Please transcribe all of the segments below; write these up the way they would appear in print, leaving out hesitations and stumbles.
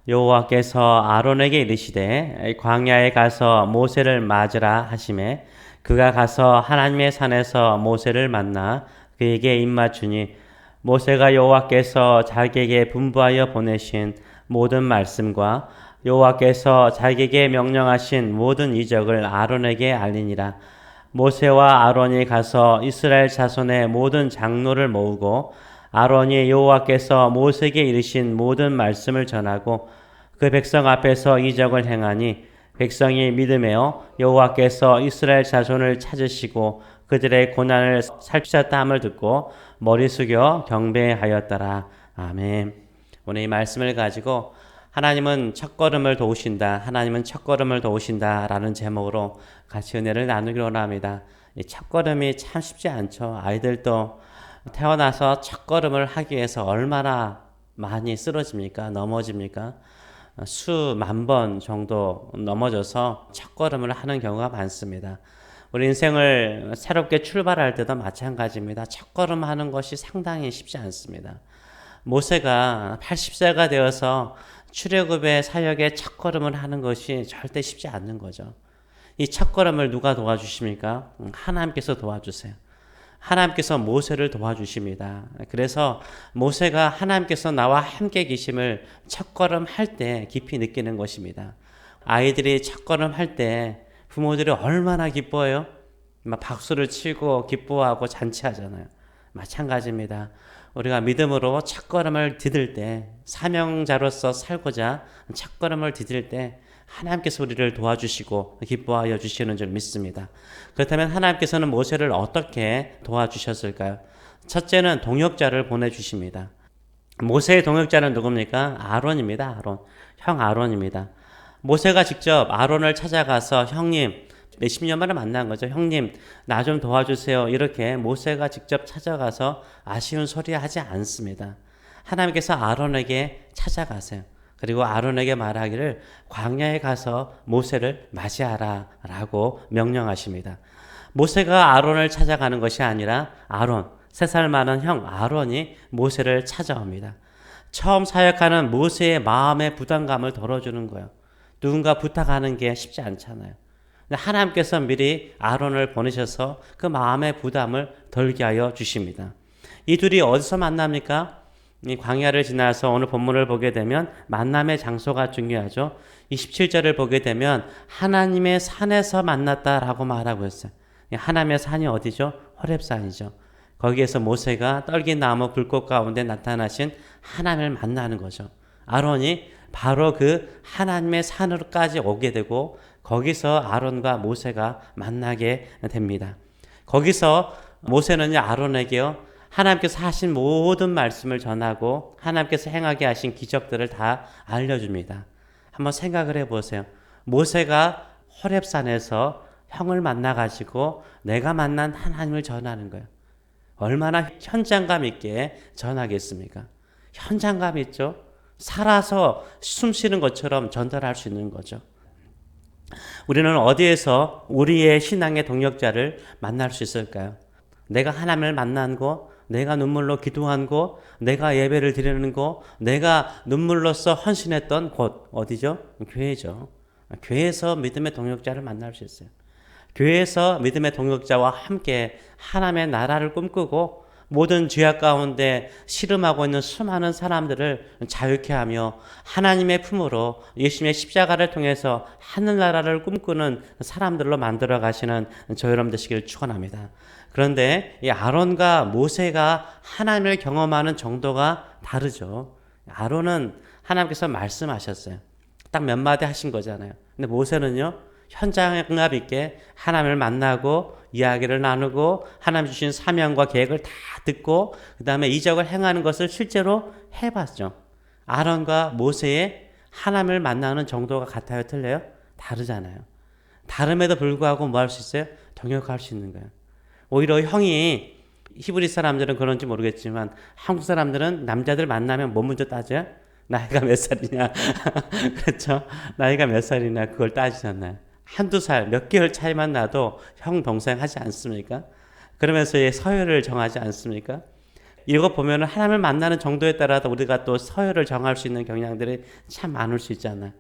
여호와께서 아론에게 이르시되 광야에 가서 모세를 맞으라 하시매 그가 가서 하나님의 산에서 모세를 만나 그에게 입맞추니 모세가 여호와께서 자기에게 분부하여 보내신 모든 말씀과 여호와께서 자기에게 명령하신 모든 이적을 아론에게 알리니라. 모세와 아론이 가서 이스라엘 자손의 모든 장로를 모으고 아론이 여호와께서 모세에게 이르신 모든 말씀을 전하고 그 백성 앞에서 이적을 행하니 백성이 믿음에요 여호와께서 이스라엘 자손을 찾으시고 그들의 고난을 살피셨다 함을 듣고 머리 숙여 경배하였더라. 아멘. 오늘 이 말씀을 가지고 하나님은 첫걸음을 도우신다, 하나님은 첫걸음을 도우신다 라는 제목으로 같이 은혜를 나누기로 원합니다. 이 첫걸음이 참 쉽지 않죠. 아이들도 태어나서 첫걸음을 하기 위해서 얼마나 많이 쓰러집니까? 넘어집니까? 수만 번 정도 넘어져서 첫걸음을 하는 경우가 많습니다. 우리 인생을 새롭게 출발할 때도 마찬가지입니다. 첫걸음 하는 것이 상당히 쉽지 않습니다. 모세가 80세가 되어서 출애굽의 사역의 첫걸음을 하는 것이 절대 쉽지 않는 거죠. 이 첫걸음을 누가 도와주십니까? 하나님께서 도와주세요. 하나님께서 모세를 도와주십니다. 그래서 모세가 하나님께서 나와 함께 계심을 첫걸음 할 때 깊이 느끼는 것입니다. 아이들이 첫걸음 할 때 부모들이 얼마나 기뻐해요? 막 박수를 치고 기뻐하고 잔치하잖아요. 마찬가지입니다. 우리가 믿음으로 첫걸음을 디딜 때, 사명자로서 살고자 첫걸음을 디딜 때 하나님께서 우리를 도와주시고 기뻐하여 주시는 줄 믿습니다. 그렇다면 하나님께서는 모세를 어떻게 도와주셨을까요? 첫째는 동역자를 보내주십니다. 모세의 동역자는 누굽니까? 아론입니다. 아론. 형 아론입니다. 모세가 직접 아론을 찾아가서 형님, 몇십 년 만에 만난 거죠. 형님, 나 좀 도와주세요. 이렇게 모세가 직접 찾아가서 아쉬운 소리 하지 않습니다. 하나님께서 아론에게 찾아가세요. 그리고 아론에게 말하기를 광야에 가서 모세를 맞이하라 라고 명령하십니다. 모세가 아론을 찾아가는 것이 아니라 아론, 3살 많은 형 아론이 모세를 찾아옵니다. 처음 사역하는 모세의 마음의 부담감을 덜어주는 거예요. 누군가 부탁하는 게 쉽지 않잖아요. 하나님께서 미리 아론을 보내셔서 그 마음의 부담을 덜게 하여 주십니다. 이 둘이 어디서 만납니까? 이 광야를 지나서 오늘 본문을 보게 되면 만남의 장소가 중요하죠. 27절을 보게 되면 하나님의 산에서 만났다라고 말하고 있어요. 하나님의 산이 어디죠? 호렙산이죠. 거기에서 모세가 떨긴 나무 불꽃 가운데 나타나신 하나님을 만나는 거죠. 아론이 바로 그 하나님의 산으로까지 오게 되고 거기서 아론과 모세가 만나게 됩니다. 거기서 모세는 아론에게요 하나님께서 하신 모든 말씀을 전하고 하나님께서 행하게 하신 기적들을 다 알려줍니다. 한번 생각을 해보세요. 모세가 호렙산에서 형을 만나가지고 내가 만난 하나님을 전하는 거예요. 얼마나 현장감 있게 전하겠습니까? 현장감 있죠? 살아서 숨 쉬는 것처럼 전달할 수 있는 거죠. 우리는 어디에서 우리의 신앙의 동역자를 만날 수 있을까요? 내가 하나님을 만난 곳, 내가 눈물로 기도한 곳, 내가 예배를 드리는 곳, 내가 눈물로써 헌신했던 곳, 어디죠? 교회죠. 교회에서 믿음의 동역자를 만날 수 있어요. 교회에서 믿음의 동역자와 함께 하나님의 나라를 꿈꾸고 모든 죄악 가운데 씨름하고 있는 수많은 사람들을 자유케 하며 하나님의 품으로 예수님의 십자가를 통해서 하늘나라를 꿈꾸는 사람들로 만들어 가시는 저 여러분 되시기를 축원합니다. 그런데 이 아론과 모세가 하나님을 경험하는 정도가 다르죠. 아론은 하나님께서 말씀하셨어요. 딱 몇 마디 하신 거잖아요. 근데 모세는요, 현장감 있게 하나님을 만나고 이야기를 나누고 하나님 주신 사명과 계획을 다 듣고 그 다음에 이적을 행하는 것을 실제로 해봤죠. 아론과 모세의 하나님을 만나는 정도가 같아요? 틀려요? 다르잖아요. 다름에도 불구하고 뭐 할 수 있어요? 동역할 수 있는 거예요. 오히려 형이 히브리 사람들은 그런지 모르겠지만 한국 사람들은 남자들 만나면 뭐 먼저 따져요? 나이가 몇 살이냐? 그렇죠? 나이가 몇 살이냐? 그걸 따지잖아요. 한두 살, 몇 개월 차이만 나도 형, 동생 하지 않습니까? 그러면서 서열을 정하지 않습니까? 이거 보면 하나님을 만나는 정도에 따라서 우리가 또 서열을 정할 수 있는 경향들이 참 많을 수 있잖아요.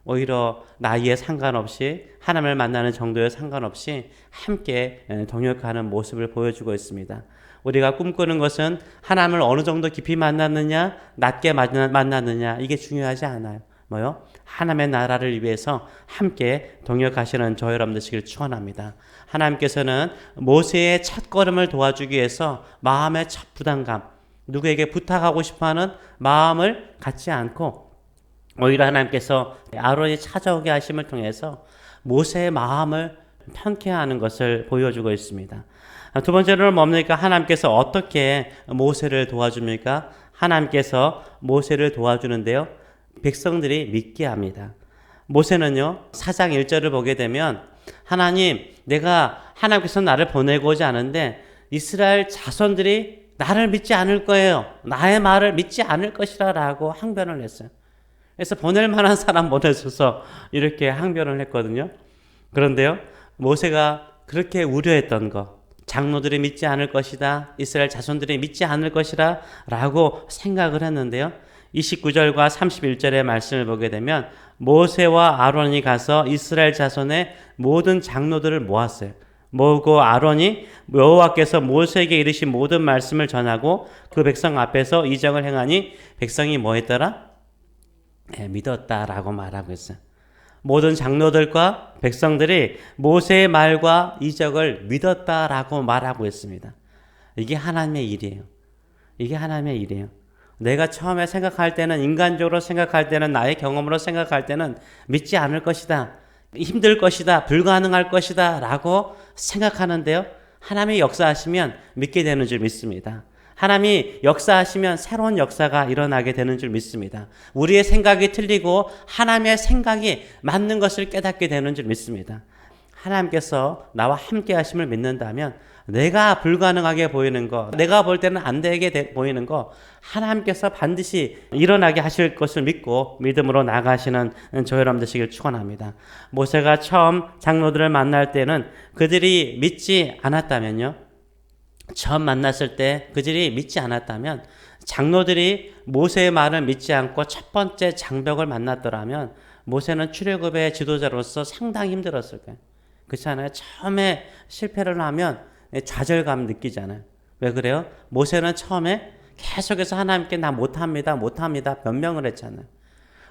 오히려 나이에 상관없이 하나님을 만나는 정도에 상관없이 함께 동역하는 모습을 보여주고 있습니다. 우리가 꿈꾸는 것은 하나님을 어느 정도 깊이 만났느냐, 낮게 만났느냐, 이게 중요하지 않아요. 뭐요? 하나님의 나라를 위해서 함께 동역하시는 저 여러분 되시길 축원합니다. 하나님께서는 모세의 첫걸음을 도와주기 위해서 마음의 첫 부담감, 누구에게 부탁하고 싶어하는 마음을 갖지 않고 오히려 하나님께서 아론이 찾아오게 하심을 통해서 모세의 마음을 편케 하는 것을 보여주고 있습니다. 두 번째로는 뭡니까? 하나님께서 어떻게 모세를 도와줍니까? 하나님께서 모세를 도와주는데요. 백성들이 믿게 합니다. 모세는요, 4장 1절을 보게 되면 하나님, 내가 하나님께서 나를 보내고 오지 않은데 이스라엘 자손들이 나를 믿지 않을 거예요. 나의 말을 믿지 않을 것이라 라고 항변을 했어요. 그래서 보낼 만한 사람 보내줘서 이렇게 항변을 했거든요. 그런데요, 모세가 그렇게 우려했던 거, 장로들이 믿지 않을 것이다, 이스라엘 자손들이 믿지 않을 것이라 라고 생각을 했는데요. 29절과 31절의 말씀을 보게 되면 모세와 아론이 가서 이스라엘 자손의 모든 장로들을 모았어요. 모으고 아론이 여호와께서 모세에게 이르신 모든 말씀을 전하고 그 백성 앞에서 이적을 행하니 백성이 뭐 했더라? 믿었다라고 말하고 있어요. 모든 장로들과 백성들이 모세의 말과 이적을 믿었다라고 말하고 있습니다. 이게 하나님의 일이에요. 이게 하나님의 일이에요. 내가 처음에 생각할 때는, 인간적으로 생각할 때는, 나의 경험으로 생각할 때는 믿지 않을 것이다, 힘들 것이다, 불가능할 것이다 라고 생각하는데요, 하나님이 역사하시면 믿게 되는 줄 믿습니다. 하나님이 역사하시면 새로운 역사가 일어나게 되는 줄 믿습니다. 우리의 생각이 틀리고 하나님의 생각이 맞는 것을 깨닫게 되는 줄 믿습니다. 하나님께서 나와 함께 하심을 믿는다면 내가 불가능하게 보이는 거, 내가 볼 때는 안 되게 보이는 거 하나님께서 반드시 일어나게 하실 것을 믿고 믿음으로 나가시는 저 여러분 되시길 축원합니다. 모세가 처음 장로들을 만날 때는 그들이 믿지 않았다면요, 처음 만났을 때 그들이 믿지 않았다면, 장로들이 모세의 말을 믿지 않고 첫 번째 장벽을 만났더라면 모세는 출애굽의 지도자로서 상당히 힘들었을 거예요. 그렇지 않아요? 처음에 실패를 하면 좌절감 느끼잖아요. 왜 그래요? 모세는 처음에 계속해서 하나님께 나 못합니다 변명을 했잖아요.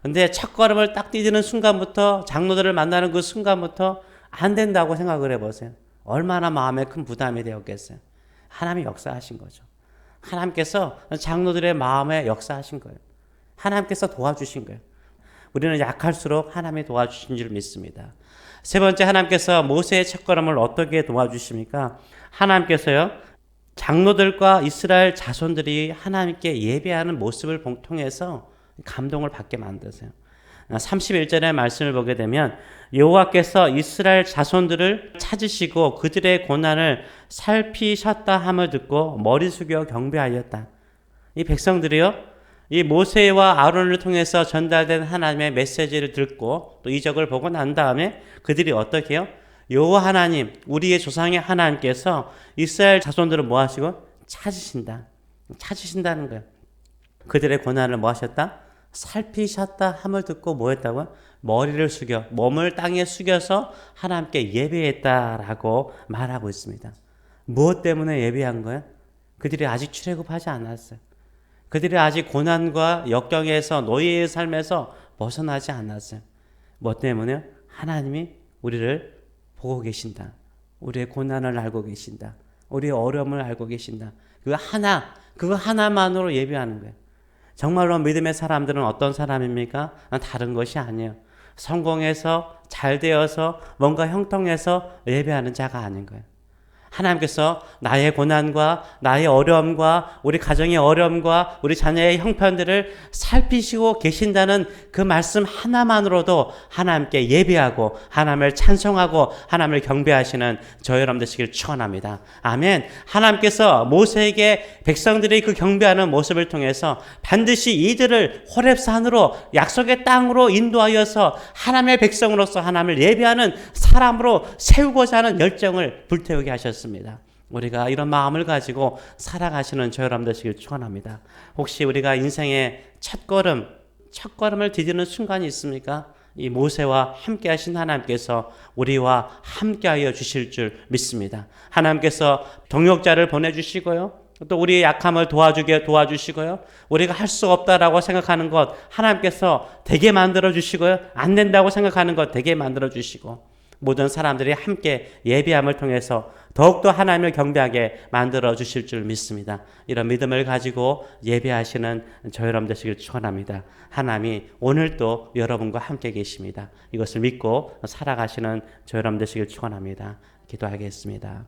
근데 첫걸음을 딱 디디는 순간부터, 장로들을 만나는 그 순간부터 안 된다고 생각을 해보세요. 얼마나 마음에 큰 부담이 되었겠어요. 하나님이 역사하신 거죠. 하나님께서 장로들의 마음에 역사하신 거예요. 하나님께서 도와주신 거예요. 우리는 약할수록 하나님이 도와주신 줄 믿습니다. 세 번째, 하나님께서 모세의 첫걸음을 어떻게 도와주십니까? 하나님께서요, 장로들과 이스라엘 자손들이 하나님께 예배하는 모습을 통해서 감동을 받게 만드세요. 31절의 말씀을 보게 되면 여호와께서 이스라엘 자손들을 찾으시고 그들의 고난을 살피셨다 함을 듣고 머리 숙여 경배하였다. 이 백성들이요, 이 모세와 아론을 통해서 전달된 하나님의 메시지를 듣고 또 이적을 보고 난 다음에 그들이 어떻게 해요? 여호와 하나님, 우리의 조상의 하나님께서 이스라엘 자손들을 뭐 하시고? 찾으신다는 거예요. 그들의 고난을 뭐 하셨다? 살피셨다 함을 듣고 뭐 했다고요? 머리를 숙여, 몸을 땅에 숙여서 하나님께 예배했다라고 말하고 있습니다. 무엇 때문에 예배한 거예요? 그들이 아직 출애굽하지 않았어요. 그들이 아직 고난과 역경에서, 노예의 삶에서 벗어나지 않았어요. 뭐 때문에요? 하나님이 우리를 보고 계신다. 우리의 고난을 알고 계신다. 우리의 어려움을 알고 계신다. 그거 하나만으로 예배하는 거예요. 정말로 믿음의 사람들은 어떤 사람입니까? 다른 것이 아니에요. 성공해서, 잘 되어서, 뭔가 형통해서 예배하는 자가 아닌 거예요. 하나님께서 나의 고난과 나의 어려움과 우리 가정의 어려움과 우리 자녀의 형편들을 살피시고 계신다는 그 말씀 하나만으로도 하나님께 예배하고 하나님을 찬송하고 하나님을 경배하시는 저 여러분 되시길 축원합니다. 아멘. 하나님께서 모세에게 백성들이 그 경배하는 모습을 통해서 반드시 이들을 호렙산으로, 약속의 땅으로 인도하여서 하나님의 백성으로서 하나님을 예배하는 사람으로 세우고자 하는 열정을 불태우게 하셨습니다. 우리가 이런 마음을 가지고 살아가시는 저 여러분 되시길 축원합니다. 혹시 우리가 인생의 첫걸음을 디디는 순간이 있습니까? 이 모세와 함께 하신 하나님께서 우리와 함께하여 주실 줄 믿습니다. 하나님께서 동역자를 보내주시고요. 또 우리의 약함을 도와주시고요. 우리가 할 수 없다라고 생각하는 것 하나님께서 되게 만들어 주시고요. 안 된다고 생각하는 것 되게 만들어 주시고 모든 사람들이 함께 예비함을 통해서 더욱더 하나님을 경배하게 만들어 주실 줄 믿습니다. 이런 믿음을 가지고 예배하시는 저 여러분 되시길 축원합니다. 하나님이 오늘도 여러분과 함께 계십니다. 이것을 믿고 살아가시는 저 여러분 되시길 축원합니다. 기도하겠습니다.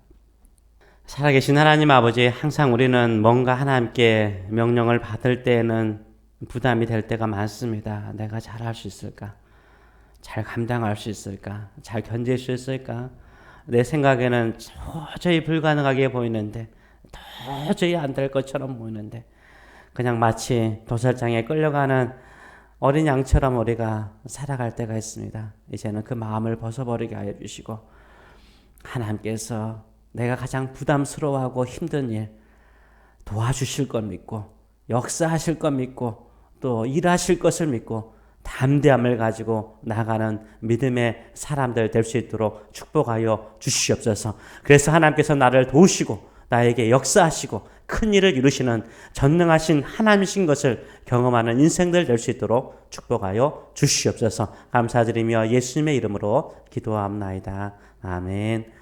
살아계신 하나님 아버지, 항상 우리는 뭔가 하나님께 명령을 받을 때에는 부담이 될 때가 많습니다. 내가 잘할 수 있을까? 잘 감당할 수 있을까? 잘 견딜 수 있을까? 내 생각에는 도저히 불가능하게 보이는데, 도저히 안 될 것처럼 보이는데, 그냥 마치 도살장에 끌려가는 어린 양처럼 우리가 살아갈 때가 있습니다. 이제는 그 마음을 벗어버리게 하여 주시고, 하나님께서 내가 가장 부담스러워하고 힘든 일 도와주실 것 믿고, 역사하실 것 믿고, 또 일하실 것을 믿고, 담대함을 가지고 나가는 믿음의 사람들 될 수 있도록 축복하여 주시옵소서. 그래서 하나님께서 나를 도우시고 나에게 역사하시고 큰 일을 이루시는 전능하신 하나님이신 것을 경험하는 인생들 될 수 있도록 축복하여 주시옵소서. 감사드리며 예수님의 이름으로 기도합나이다. 아멘.